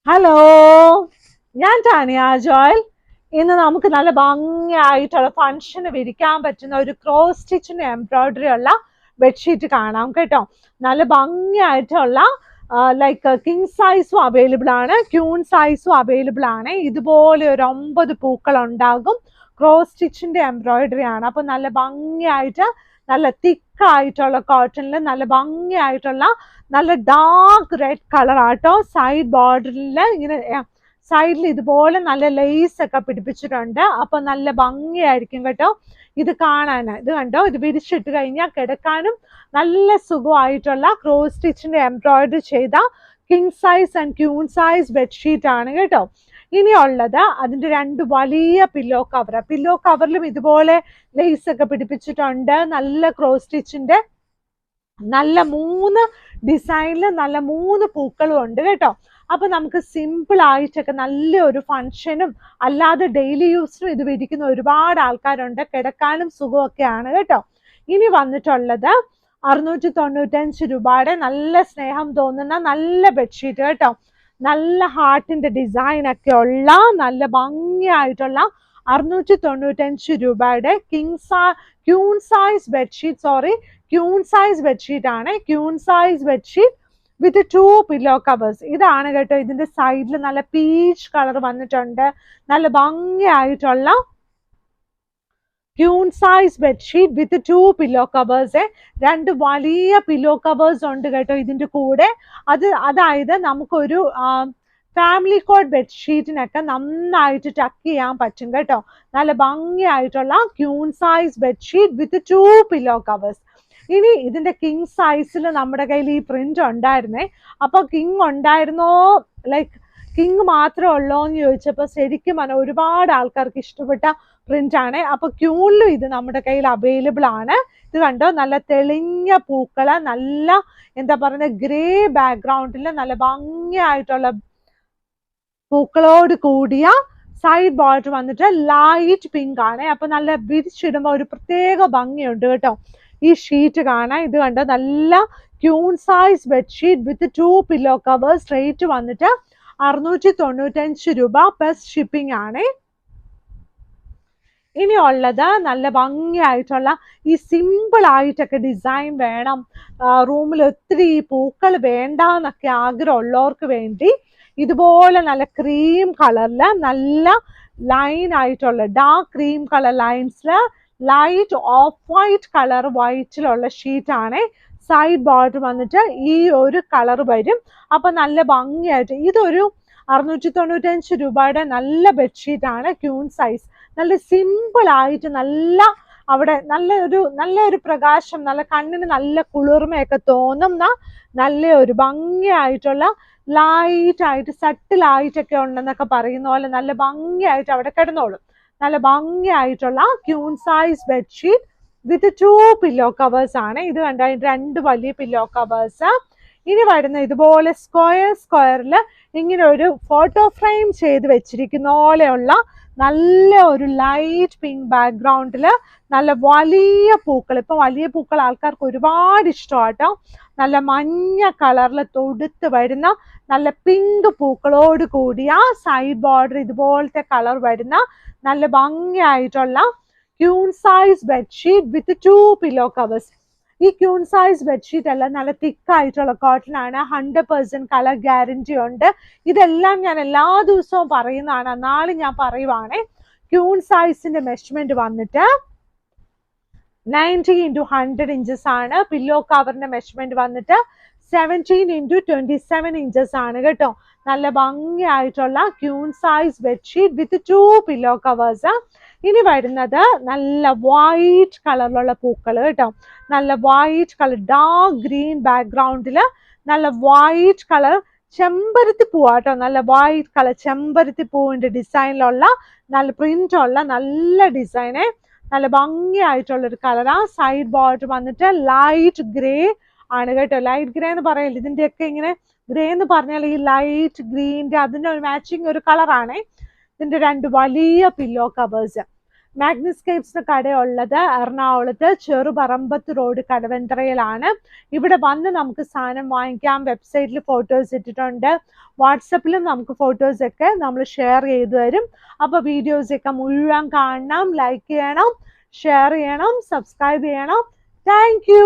Hello, ഞാൻ Tanya Joel. ഇന്ന് നമുക്ക് നല്ല ഭംഗിയായിട്ടുള്ള ഫംഗ്ഷന് വിരിക്കാൻ പറ്റുന്ന ഒരു ക്രോസ് സ്റ്റിച്ചിന്റെ എംബ്രോയിഡറി ഉള്ള ബെഡ്ഷീറ്റ് കാണാം കേട്ടോ. നല്ല ഭംഗിയായിട്ടുള്ള ലൈക്ക് കിങ് സൈസും അവൈലബിൾ ആണ്, ക്യൂൺ സൈസും അവൈലബിൾ ആണ്. ഇതുപോലെ ഒരു 9 പൂക്കൾ ഉണ്ടാകും. ക്രോസ് സ്റ്റിച്ചിന്റെ എംബ്രോയിഡറി ആണ്. അപ്പൊ നല്ല ഭംഗിയായിട്ട് നല്ല തിക്കായിട്ടുള്ള കോട്ടണിൽ നല്ല ഭംഗിയായിട്ടുള്ള നല്ല ഡാർക്ക് റെഡ് കളർ ആട്ടോ. സൈഡ് ബോർഡറിൽ ഇങ്ങനെ സൈഡിൽ ഇതുപോലെ നല്ല ലേസ് ഒക്കെ പിടിപ്പിച്ചിട്ടുണ്ട്. അപ്പൊ നല്ല ഭംഗിയായിരിക്കും കേട്ടോ ഇത് കാണാൻ. ഇത് കണ്ടോ, ഇത് വിരിച്ചിട്ട് കഴിഞ്ഞാൽ കിടക്കാനും നല്ല സുഖമായിട്ടുള്ള ക്രോസ് സ്റ്റിച്ചിന്റെ എംബ്രോയിഡറി ചെയ്ത king size and queen size bedsheet ആണ് കേട്ടോ. ഇനിയുള്ളത് അതിന്റെ 2 വലിയ പില്ലോ കവർ. പില്ലോ കവറിലും ഇതുപോലെ ലേസ് ഒക്കെ പിടിപ്പിച്ചിട്ടുണ്ട്. നല്ല ക്രോസ് സ്റ്റിച്ചിന്റെ നല്ല 3 ഡിസൈനിൽ നല്ല 3 പൂക്കളും ഉണ്ട് കേട്ടോ. അപ്പൊ നമുക്ക് സിമ്പിൾ ആയിട്ടൊക്കെ നല്ലൊരു ഫംഗ്ഷനും അല്ലാതെ ഡെയിലി യൂസിനും ഇത് വിരിക്കുന്ന ഒരുപാട് ആൾക്കാരുണ്ട്. കിടക്കാനും സുഖമൊക്കെയാണ് കേട്ടോ. ഇനി വന്നിട്ടുള്ളത് 695 രൂപയുടെ നല്ല സ്നേഹം തോന്നുന്ന നല്ല ബെഡ്ഷീറ്റ് കേട്ടോ. നല്ല ഹാർട്ടിന്റെ ഡിസൈൻ ഒക്കെ ഉള്ള നല്ല ഭംഗിയായിട്ടുള്ള 695 രൂപയുടെ queen size bedsheet. Queen size bedsheet ആണ്. Queen size bedsheet with 2 pillow covers. ഇതാണ് കേട്ടോ. ഇതിന്റെ സൈഡിൽ നല്ല പീച്ച് കളർ വന്നിട്ടുണ്ട്. നല്ല ഭംഗിയായിട്ടുള്ള queen size bedsheet with 2 pillow covers. 2 വലിയ പില്ലോ കവേഴ്സ് ഉണ്ട് കേട്ടോ ഇതിന്റെ കൂടെ. അതായത് നമുക്കൊരു ഫാമിലി കോട്ട് ബെഡ്ഷീറ്റിനൊക്കെ നന്നായിട്ട് ടക്ക് ചെയ്യാൻ പറ്റും കേട്ടോ. നല്ല ഭംഗിയായിട്ടുള്ള queen size bedsheet with 2 pillow covers. ഇനി ഇതിന്റെ കിങ് സൈസിൽ നമ്മുടെ കയ്യിൽ ഈ പ്രിന്റ് ഉണ്ടായിരുന്നേ. അപ്പൊ കിങ് ഉണ്ടായിരുന്നോ, ലൈക്ക് കിങ് മാത്രമേ ഉള്ളോ എന്ന് ചോദിച്ചപ്പോൾ ശരിക്കും ഒരുപാട് ആൾക്കാർക്ക് ഇഷ്ടപ്പെട്ട പ്രിന്റ് ആണ്. അപ്പൊ ക്യൂണിലും ഇത് നമ്മുടെ കയ്യിൽ അവൈലബിൾ ആണ്. ഇത് കണ്ടോ, നല്ല തെളിഞ്ഞ പൂക്കള്, നല്ല എന്താ പറയുന്നത് ഗ്രേ ബാക്ക്ഗ്രൗണ്ടിൽ നല്ല ഭംഗിയായിട്ടുള്ള പൂക്കളോട് കൂടിയ സൈഡ് ബോർഡർ വന്നിട്ട് ലൈറ്റ് പിങ്ക് ആണ്. അപ്പൊ നല്ല വിരിച്ചിടുമ്പോൾ ഒരു പ്രത്യേക ഭംഗിയുണ്ട് കേട്ടോ ഈ ഷീറ്റ് കാണാൻ. ഇത് കണ്ടോ, നല്ല queen size bedsheet with 2 pillow covers. Rate വന്നിട്ട് 695 രൂപ പ്ലസ് ഷിപ്പിംഗ് ആണ്. ഇനി ഉള്ളത് നല്ല ഭംഗിയായിട്ടുള്ള ഈ സിമ്പിൾ ആയിട്ടൊക്കെ ഡിസൈൻ വേണം, റൂമിൽ ഒത്തിരി പൂക്കൾ വേണ്ട എന്നൊക്കെ ആഗ്രഹമുള്ളവർക്ക് വേണ്ടി ഇതുപോലെ നല്ല ക്രീം കളറിൽ നല്ല ലൈൻ ആയിട്ടുള്ള ഡാർക്ക് ക്രീം കളർ ലൈൻസിൽ ലൈറ്റ് ഓഫ് വൈറ്റ് കളർ വൈറ്റിലുള്ള ഷീറ്റ് ആണ്. സൈഡ് ബോർഡർ വന്നിട്ട് ഈ ഒരു കളർ വരും. അപ്പൊ നല്ല ഭംഗിയായിട്ട് ഇതൊരു 695 രൂപയുടെ നല്ല ബെഡ്ഷീറ്റ് ആണ്. ക്യൂൺ സൈസ് നല്ല സിമ്പിൾ ആയിട്ട് നല്ല അവിടെ നല്ലൊരു പ്രകാശം, നല്ല കണ്ണിന് നല്ല കുളിർമയൊക്കെ തോന്നുന്ന നല്ലൊരു ഭംഗിയായിട്ടുള്ള ലൈറ്റ് ആയിട്ട് സട്ടിലായിട്ടൊക്കെ ഉണ്ടെന്നൊക്കെ പറയുന്ന പോലെ നല്ല ഭംഗിയായിട്ട് അവിടെ കിടന്നോളും. നല്ല ഭംഗിയായിട്ടുള്ള queen size bedsheet with 2 pillow covers ആണ്. ഇത് കണ്ട 2 വലിയ പില്ലോ കവേഴ്സ്. ഇനി വരുന്ന ഇതുപോലെ സ്ക്വയറിൽ ഇങ്ങനെ ഒരു ഫോട്ടോ ഫ്രെയിം ചെയ്ത് വെച്ചിരിക്കുന്ന പോലെയുള്ള നല്ല ഒരു ലൈറ്റ് പിങ്ക് ബാക്ക്ഗ്രൗണ്ടില് നല്ല വലിയ പൂക്കൾ. ഇപ്പൊ വലിയ പൂക്കൾ ആൾക്കാർക്ക് ഒരുപാട് ഇഷ്ടമാട്ടോ. നല്ല മഞ്ഞ കളറിൽ തൊടുത്ത് വരുന്ന നല്ല പിങ്ക് പൂക്കളോട് കൂടിയ സൈഡ് ബോർഡർ ഇതുപോലത്തെ കളർ വരുന്ന നല്ല ഭംഗിയായിട്ടുള്ള queen size bedsheet with 2 pillow covers. ഈ ക്യൂൺ സൈസ് ബെഡ്ഷീറ്റ് എല്ലാം നല്ല തിക്കായിട്ടുള്ള കോട്ടൺ ആണ്. 100% കളർ ഗ്യാരണ്ടി ഉണ്ട്. ഇതെല്ലാം ഞാൻ എല്ലാ ദിവസവും പറയുന്നതാണ്, നാളെ ഞാൻ പറയുവാണേ. ക്യൂൺ സൈസിന്റെ മെഷർമെന്റ് വന്നിട്ട് 90 × 100 ഇഞ്ചസ് ആണ്. പില്ലോ കവറിന്റെ മെഷർമെന്റ് വന്നിട്ട് 17 × 27 ഇഞ്ചസ് ആണ് കേട്ടോ. നല്ല ഭംഗിയായിട്ടുള്ള queen size bedsheet with 2 pillow covers. ഇനി വരുന്നത് നല്ല വൈറ്റ് കളറിലുള്ള പൂക്കൾ കേട്ടോ. നല്ല വൈറ്റ് കളർ ഡാർക്ക് ഗ്രീൻ ബാക്ക്ഗ്രൗണ്ടില് നല്ല വൈറ്റ് കളർ ചെമ്പരത്തി പൂവാട്ടോ. നല്ല വൈറ്റ് കളർ ചെമ്പരത്തി പൂവിന്റെ ഡിസൈനിലുള്ള നല്ല പ്രിന്റ് ഉള്ള നല്ല ഡിസൈന്, നല്ല ഭംഗിയായിട്ടുള്ള ഒരു കളറാ. സൈഡ് ബോർഡർ വന്നിട്ട് ലൈറ്റ് ഗ്രേ ആണ് കേട്ടോ. ലൈറ്റ് ഗ്രേ എന്ന് പറയില്ല, ഇതിന്റെയൊക്കെ ഇങ്ങനെ ഗ്രേ എന്ന് പറഞ്ഞാൽ ഈ ലൈറ്റ് ഗ്രീൻ്റെ അതിന്റെ ഒരു മാച്ചിങ് ഒരു കളറാണ്. ഇതിന്റെ 2 വലിയ പില്ലോ കവേഴ്സ്. മാഗ്നിസ്കേപ്സിന് കടയുള്ളത് എറണാകുളത്ത് ചെറുപറമ്പത്ത് റോഡ് കടവന്ത്രയിലാണ്. ഇവിടെ വന്ന് നമുക്ക് സാധനം വാങ്ങിക്കാം. വെബ്സൈറ്റിൽ ഫോട്ടോസ് ഇട്ടിട്ടുണ്ട്. വാട്സപ്പിലും നമുക്ക് ഫോട്ടോസൊക്കെ നമ്മൾ ഷെയർ ചെയ്തു തരും. അപ്പോൾ വീഡിയോസൊക്കെ മുഴുവൻ കാണണം, ലൈക്ക് ചെയ്യണം, ഷെയർ ചെയ്യണം, സബ്സ്ക്രൈബ് ചെയ്യണം. Thank you.